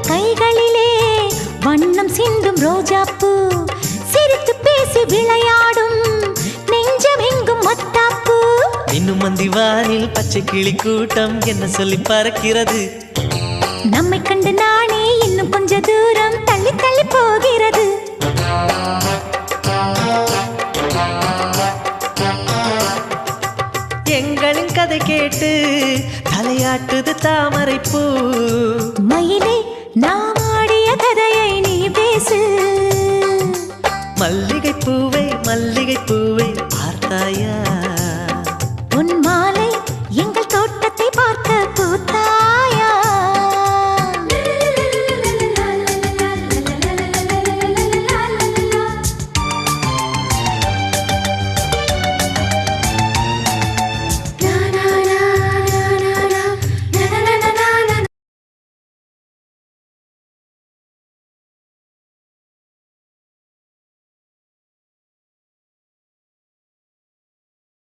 கைகளிலே வண்ணம் சிந்தும் ரோஜாப்பூ சிரித்து பேசி விளையாடும் நெஞ்சம் எங்கும் மத்தாப்பூ இன்னும் மந்திவானில் பச்சை கிளி கூட்டம் என்ன சொல்லி பறக்கிறது நம்மை கண்டு நானே இன்னும் கொஞ்ச தூரம் தள்ளி தள்ளி போகிறது எங்களின் கதை கேட்டு தலையாட்டுது தாமரைப்பூ மயிலே நான்